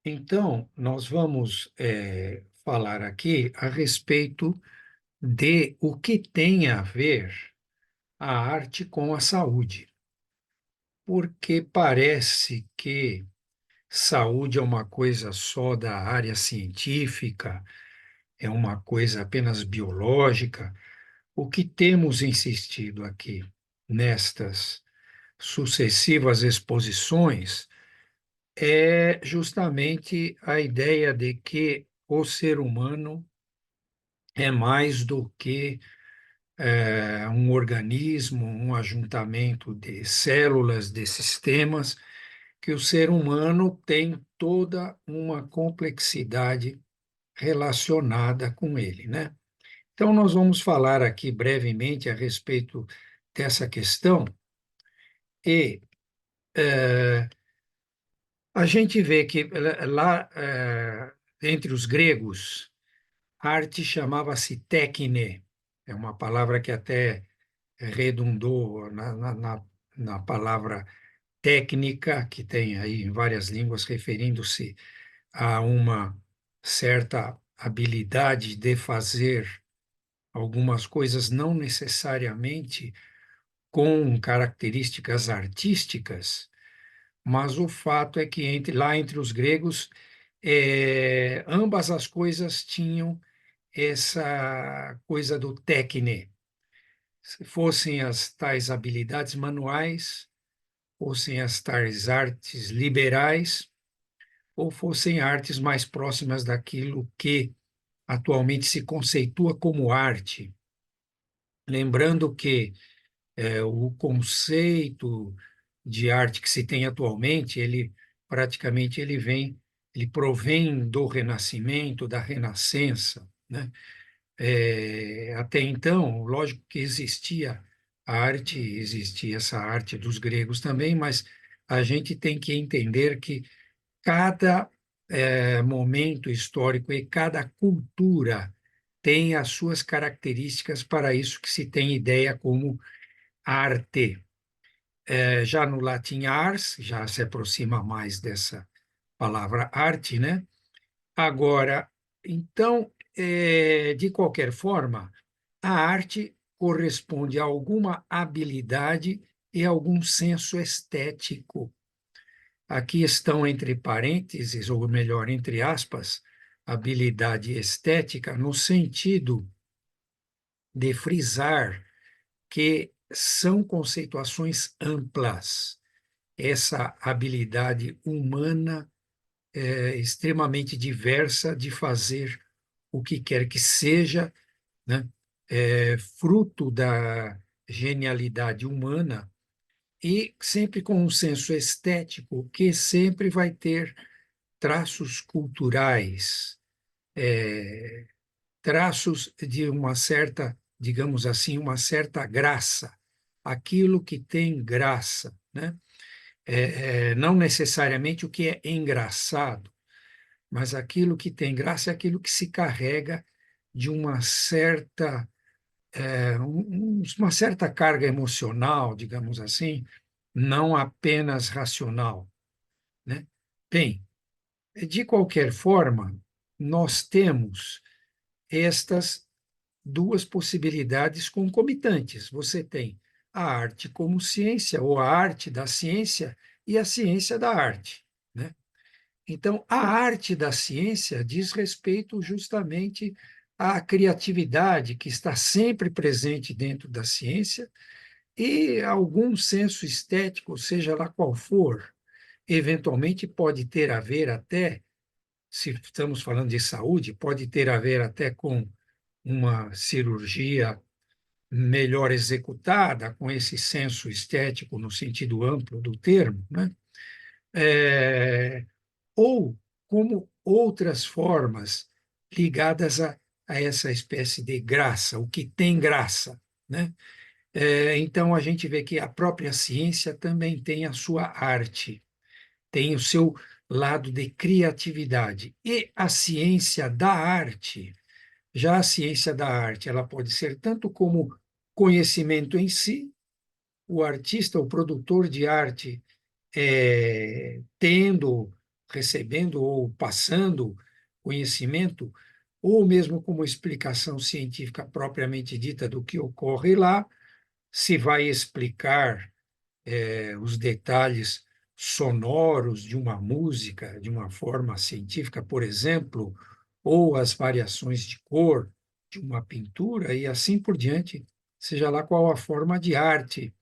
Então, nós vamos falar aqui a respeito de o que tem a ver a arte com a saúde, porque parece que saúde é uma coisa só da área científica, é uma coisa apenas biológica. O que temos insistido aqui nestas sucessivas exposições é justamente a ideia de que o ser humano é mais do que um organismo, um ajuntamento de células, de sistemas, que o ser humano tem toda uma complexidade relacionada com ele, né? Então, nós vamos falar aqui brevemente a respeito dessa questão e a gente vê que lá, entre os gregos, arte chamava-se tékine, é uma palavra que até redundou na palavra técnica, que tem aí em várias línguas, referindo-se a uma certa habilidade de fazer algumas coisas, não necessariamente com características artísticas, mas o fato é que lá entre os gregos, ambas as coisas tinham essa coisa do técne, se fossem as tais habilidades manuais, fossem as tais artes liberais, ou fossem artes mais próximas daquilo que atualmente se conceitua como arte. Lembrando que o conceito de arte que se tem atualmente, ele praticamente ele provém do Renascimento, da Renascença, né? Até então, lógico que existia a arte, existia essa arte dos gregos também, mas a gente tem que entender que cada momento histórico e cada cultura tem as suas características para isso que se tem ideia como arte. Já no latim ars, já se aproxima mais dessa palavra arte, né? Agora, então, de qualquer forma, a arte corresponde a alguma habilidade e algum senso estético. Aqui estão entre parênteses, ou melhor, entre aspas, habilidade estética, no sentido de frisar que são conceituações amplas. Essa habilidade humana é extremamente diversa de fazer o que quer que seja, né? Fruto da genialidade humana e sempre com um senso estético que sempre vai ter traços culturais, traços de uma certa, digamos assim, uma certa graça, aquilo que tem graça, né? Não necessariamente o que é engraçado, mas aquilo que tem graça é aquilo que se carrega de uma certa carga emocional, digamos assim, não apenas racional, né? Bem, de qualquer forma, nós temos estas duas possibilidades concomitantes. Você tem a arte como ciência, ou a arte da ciência, e a ciência da arte, né? Então, a arte da ciência diz respeito justamente à criatividade que está sempre presente dentro da ciência e algum senso estético, seja lá qual for, eventualmente pode ter a ver até, se estamos falando de saúde, pode ter a ver até com uma cirurgia melhor executada, com esse senso estético no sentido amplo do termo, né? É, ou como outras formas ligadas a essa espécie de graça, o que tem graça, né? Então, a gente vê que a própria ciência também tem a sua arte, tem o seu lado de criatividade. E a ciência da arte, já a ciência da arte, ela pode ser tanto como conhecimento em si, o artista, o produtor de arte, tendo recebendo ou passando conhecimento, ou mesmo como explicação científica propriamente dita do que ocorre lá, se vai explicar os detalhes sonoros de uma música de uma forma científica, por exemplo, ou as variações de cor de uma pintura e assim por diante, seja lá qual a forma de arte.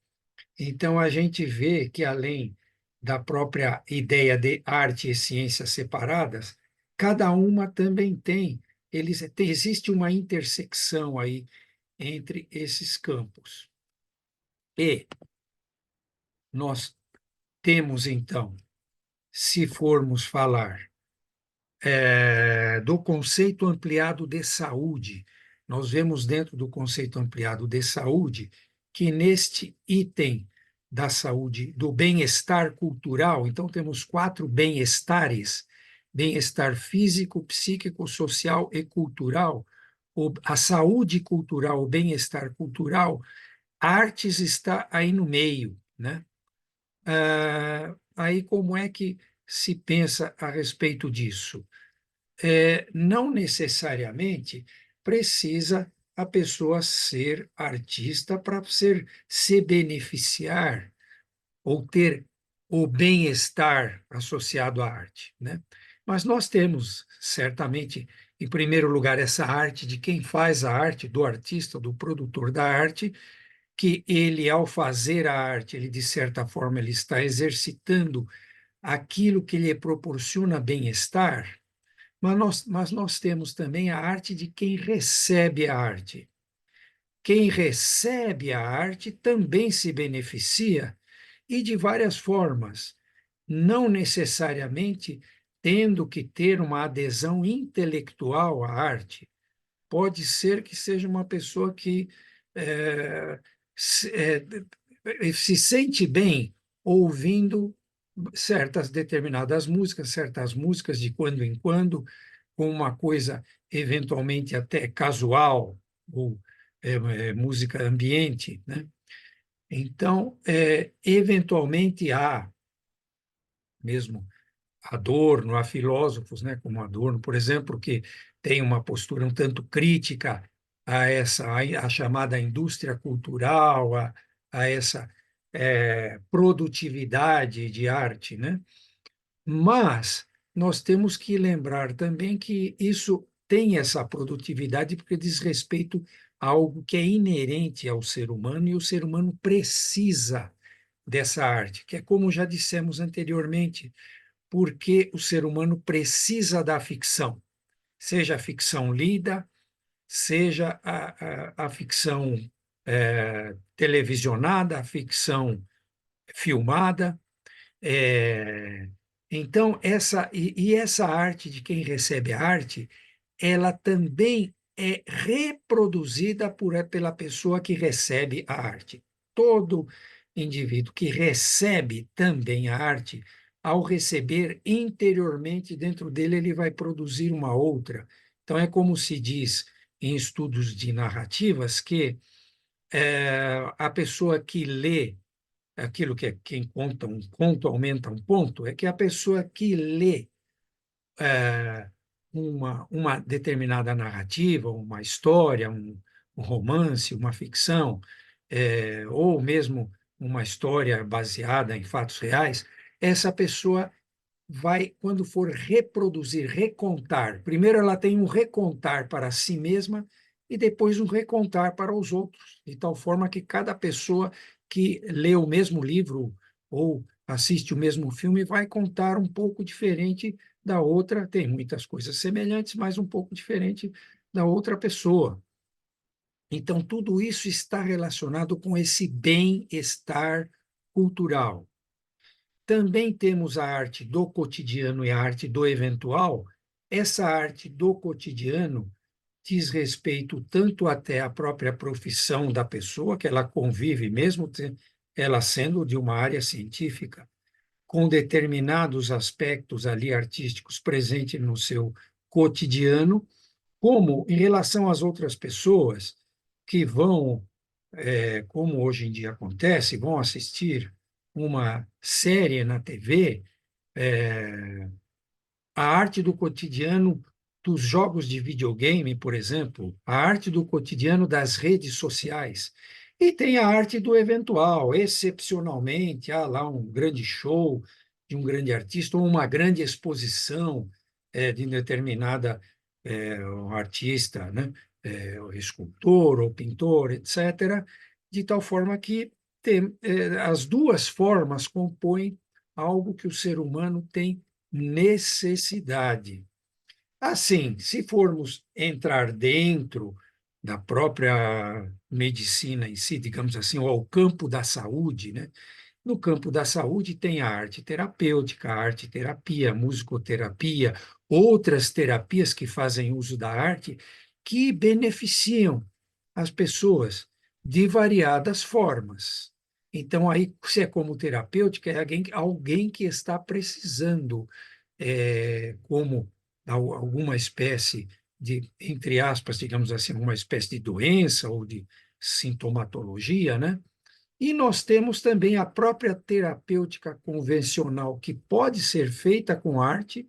Então, a gente vê que, além da própria ideia de arte e ciência separadas, cada uma também existe uma intersecção aí entre esses campos. E nós temos, então, se formos falar do conceito ampliado de saúde, nós vemos dentro do conceito ampliado de saúde que neste item da saúde, do bem-estar cultural, então temos 4 bem-estares: bem-estar físico, psíquico, social e cultural. A saúde cultural, o bem-estar cultural, artes está aí no meio, né? Aí como é que se pensa a respeito disso? Não necessariamente precisa a pessoa ser artista para se beneficiar ou ter o bem-estar associado à arte, né? Mas nós temos, certamente, em primeiro lugar, essa arte de quem faz a arte, do artista, do produtor da arte, que ele, ao fazer a arte, ele, de certa forma, ele está exercitando aquilo que lhe proporciona bem-estar, mas nós temos também a arte de quem recebe a arte. Quem recebe a arte também se beneficia, e de várias formas, não necessariamente tendo que ter uma adesão intelectual à arte. Pode ser que seja uma pessoa que é, se sente bem ouvindo certas músicas de quando em quando, com uma coisa eventualmente até casual, ou música ambiente, né? Então, eventualmente há mesmo Adorno, há filósofos, né, como Adorno, por exemplo, que tem uma postura um tanto crítica a chamada indústria cultural, a essa produtividade de arte, né? Mas nós temos que lembrar também que isso tem essa produtividade porque diz respeito a algo que é inerente ao ser humano e o ser humano precisa dessa arte, que é como já dissemos anteriormente, porque o ser humano precisa da ficção, seja a ficção lida, seja a ficção televisionada, a ficção filmada. É, então, essa arte de quem recebe a arte, ela também é reproduzida pela pessoa que recebe a arte. Todo indivíduo que recebe também a arte, ao receber interiormente dentro dele, ele vai produzir uma outra. Então, é como se diz em estudos de narrativas que a pessoa que lê aquilo que é quem conta um conto aumenta um ponto, é que a pessoa que lê uma determinada narrativa, uma história, um romance, uma ficção, ou mesmo uma história baseada em fatos reais, essa pessoa vai, quando for reproduzir, recontar, primeiro ela tem um recontar para si mesma e depois um recontar para os outros, de tal forma que cada pessoa que lê o mesmo livro ou assiste o mesmo filme vai contar um pouco diferente da outra, tem muitas coisas semelhantes, mas um pouco diferente da outra pessoa. Então, tudo isso está relacionado com esse bem-estar cultural. Também temos a arte do cotidiano e a arte do eventual. Essa arte do cotidiano diz respeito tanto até à própria profissão da pessoa, que ela convive, mesmo ela sendo de uma área científica, com determinados aspectos ali artísticos presentes no seu cotidiano, como em relação às outras pessoas que vão, como hoje em dia acontece, vão assistir uma série na TV, a arte do cotidiano dos jogos de videogame, por exemplo, a arte do cotidiano das redes sociais. E tem a arte do eventual, excepcionalmente, há lá um grande show de um grande artista ou uma grande exposição de determinada um artista, né? Escultor ou pintor, etc., de tal forma que as duas formas compõem algo que o ser humano tem necessidade. Assim, se formos entrar dentro da própria medicina em si, digamos assim, ou ao campo da saúde, né? No campo da saúde tem a arte terapêutica, a arte terapia, a musicoterapia, outras terapias que fazem uso da arte que beneficiam as pessoas de variadas formas. Então, aí, se é como terapêutica, é alguém que está precisando, como alguma espécie de, entre aspas, digamos assim, uma espécie de doença ou de sintomatologia, né? E nós temos também a própria terapêutica convencional, que pode ser feita com arte,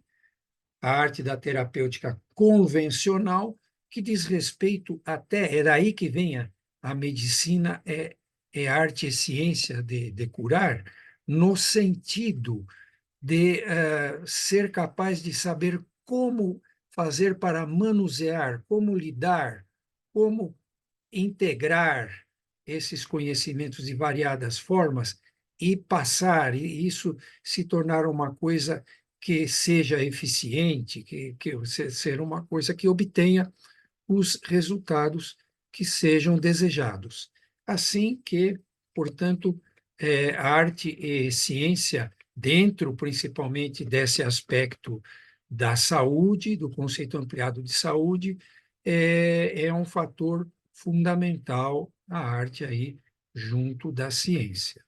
a arte da terapêutica convencional, que diz respeito até, é daí que vem a medicina, é arte e ciência de curar, no sentido de ser capaz de saber como fazer para manusear, como lidar, como integrar esses conhecimentos de variadas formas e passar, e isso se tornar uma coisa que seja eficiente, que ser uma coisa que obtenha os resultados que sejam desejados. Assim que, portanto, a arte e ciência, dentro principalmente desse aspecto da saúde, do conceito ampliado de saúde, é um fator fundamental a arte aí junto da ciência.